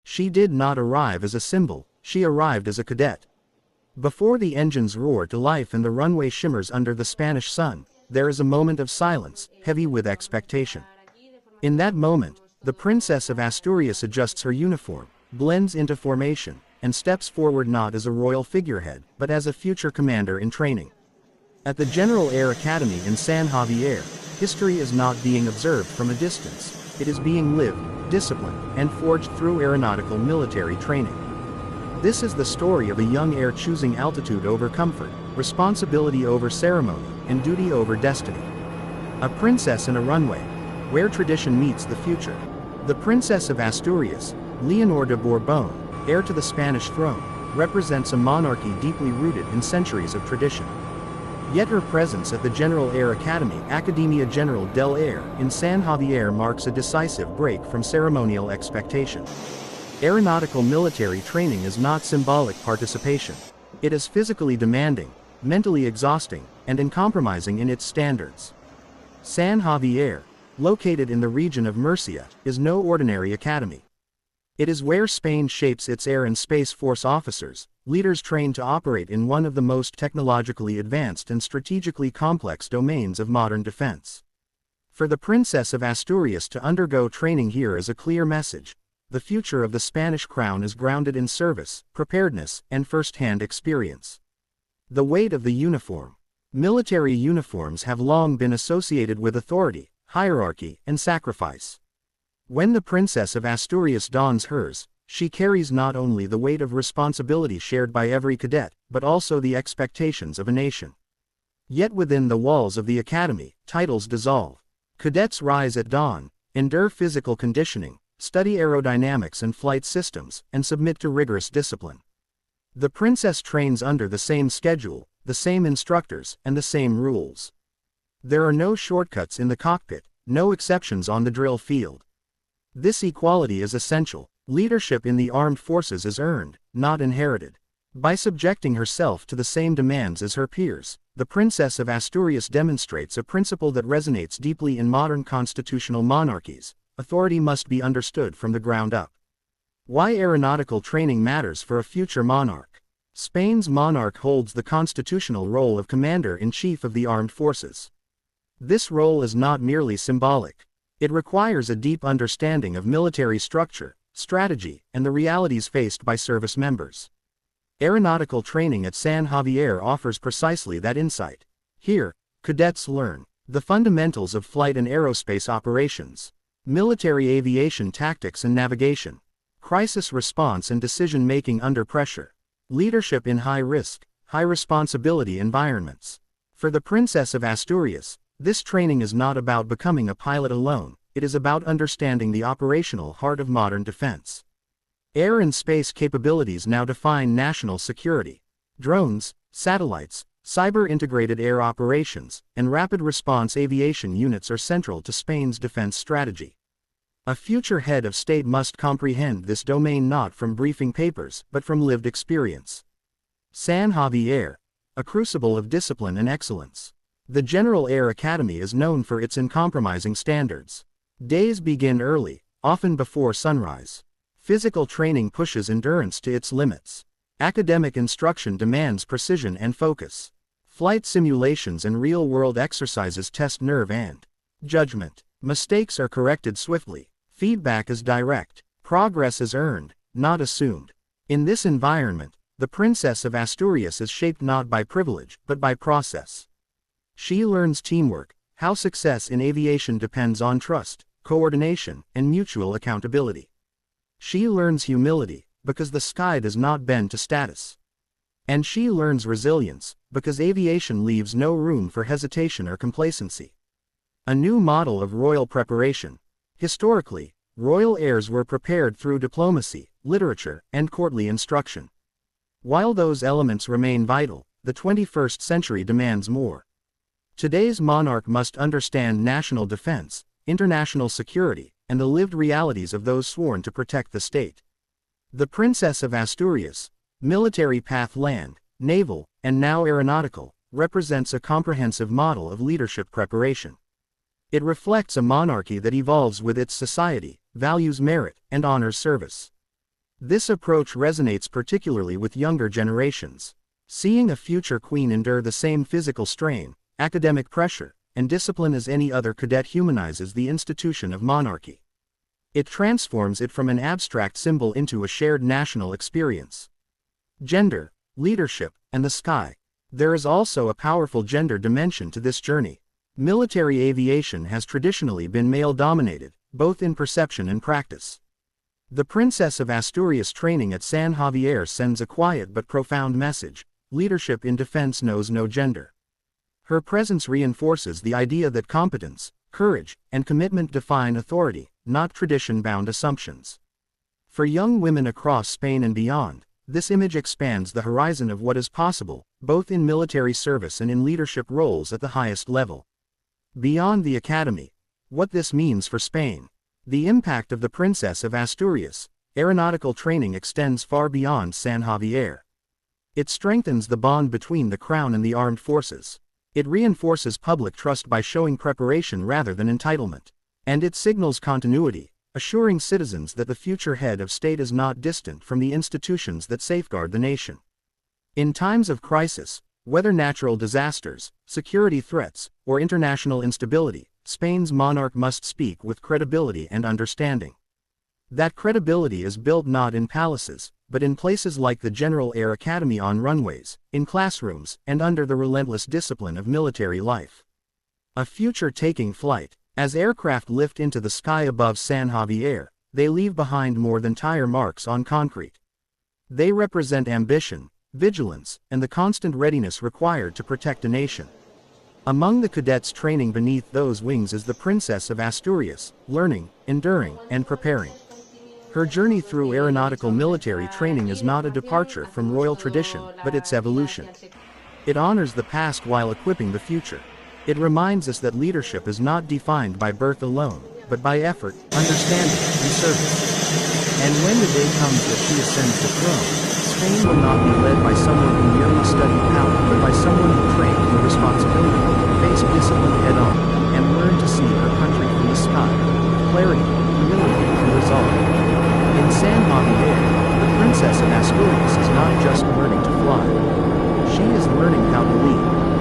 She did not arrive as a symbol, she arrived as a cadet. Before the engines roar to life and the runway shimmers under the Spanish sun, there is a moment of silence, heavy with expectation. In that moment, the Princess of Asturias adjusts her uniform, blends into formation, and steps forward not as a royal figurehead, but as a future commander in training. At the General Air Academy in San Javier, history is not being observed from a distance, it is being lived, disciplined, and forged through aeronautical military training. This is the story of a young heir choosing altitude over comfort, responsibility over ceremony, and duty over destiny. A princess in a runway, where tradition meets the future. The Princess of Asturias, Leonor de Bourbon, heir to the Spanish throne, represents a monarchy deeply rooted in centuries of tradition. Yet her presence at the General Air Academy, Academia General del Air, in San Javier marks a decisive break from ceremonial expectation. Aeronautical military training is not symbolic participation. It is physically demanding, mentally exhausting, and uncompromising in its standards. San Javier, located in the region of Murcia, is no ordinary academy. It is where Spain shapes its air and space force officers, leaders trained to operate in one of the most technologically advanced and strategically complex domains of modern defense. For the Princess of Asturias to undergo training here is a clear message. The future of the Spanish crown is grounded in service, preparedness, and first-hand experience. The weight of the uniform. Military uniforms have long been associated with authority, hierarchy, and sacrifice. When the Princess of Asturias dons hers, she carries not only the weight of responsibility shared by every cadet, but also the expectations of a nation. Yet within the walls of the academy, titles dissolve. Cadets rise at dawn, endure physical conditioning, study aerodynamics and flight systems, and submit to rigorous discipline. The princess trains under the same schedule, the same instructors, and the same rules. There are no shortcuts in the cockpit, no exceptions on the drill field. This equality is essential. Leadership in the armed forces is earned, not inherited. By subjecting herself to the same demands as her peers, the Princess of Asturias demonstrates a principle that resonates deeply in modern constitutional monarchies: authority must be understood from the ground up. Why aeronautical training matters for a future monarch. Spain's monarch holds the constitutional role of commander-in-chief of the armed forces. This role is not merely symbolic. It requires a deep understanding of military structure, strategy, and the realities faced by service members. Aeronautical training at San Javier offers precisely that insight. Here, cadets learn the fundamentals of flight and aerospace operations, military aviation tactics and navigation, crisis response and decision-making under pressure, leadership in high-risk, high-responsibility environments. For the Princess of Asturias, this training is not about becoming a pilot alone, it is about understanding the operational heart of modern defense. Air and space capabilities now define national security. Drones, satellites, cyber-integrated air operations, and rapid response aviation units are central to Spain's defense strategy. A future head of state must comprehend this domain not from briefing papers, but from lived experience. San Javier, a crucible of discipline and excellence. The General Air Academy is known for its uncompromising standards. Days begin early, often before sunrise. Physical training pushes endurance to its limits. Academic instruction demands precision and focus. Flight simulations and real-world exercises test nerve and judgment. Mistakes are corrected swiftly. Feedback is direct. Progress is earned, not assumed. In this environment, the Princess of Asturias is shaped not by privilege, but by process. She learns teamwork, how success in aviation depends on trust, coordination, and mutual accountability. She learns humility, because the sky does not bend to status. And she learns resilience, because aviation leaves no room for hesitation or complacency. A new model of royal preparation. Historically, royal heirs were prepared through diplomacy, literature, and courtly instruction. While those elements remain vital, the 21st century demands more. Today's monarch must understand national defense, international security, and the lived realities of those sworn to protect the state. The Princess of Asturias, military path land, naval, and now aeronautical, represents a comprehensive model of leadership preparation. It reflects a monarchy that evolves with its society, values merit, and honors service. This approach resonates particularly with younger generations. Seeing a future queen endure the same physical strain, academic pressure, and discipline as any other cadet humanizes the institution of monarchy. It transforms it from an abstract symbol into a shared national experience. Gender, leadership, and the sky. There is also a powerful gender dimension to this journey. Military aviation has traditionally been male-dominated, both in perception and practice. The Princess of Asturias training at San Javier sends a quiet but profound message: leadership in defense knows no gender. Her presence reinforces the idea that competence, courage, and commitment define authority, not tradition-bound assumptions. For young women across Spain and beyond, this image expands the horizon of what is possible, both in military service and in leadership roles at the highest level. Beyond the academy. What this means for Spain. The impact of the Princess of Asturias' aeronautical training extends far beyond San Javier. It strengthens the bond between the crown and the armed forces. It reinforces public trust by showing preparation rather than entitlement. And it signals continuity, assuring citizens that the future head of state is not distant from the institutions that safeguard the nation. In times of crisis, whether natural disasters, security threats, or international instability, Spain's monarch must speak with credibility and understanding. That credibility is built not in palaces, but in places like the General Air Academy, on runways, in classrooms, and under the relentless discipline of military life. A future taking flight. As aircraft lift into the sky above San Javier, they leave behind more than tire marks on concrete. They represent ambition, vigilance, and the constant readiness required to protect a nation. Among the cadets training beneath those wings is the Princess of Asturias, learning, enduring, and preparing. Her journey through aeronautical military training is not a departure from royal tradition, but its evolution. It honors the past while equipping the future. It reminds us that leadership is not defined by birth alone, but by effort, understanding, and service. And when the day comes that she ascends the throne, Spain will not be led by someone who merely studied power, but by someone who trained for responsibility, faced discipline head-on, and learned to see her country from the sky, with clarity, humility, and resolve. In San Javier, the Princess of Asturias is not just learning to fly. She is learning how to lead.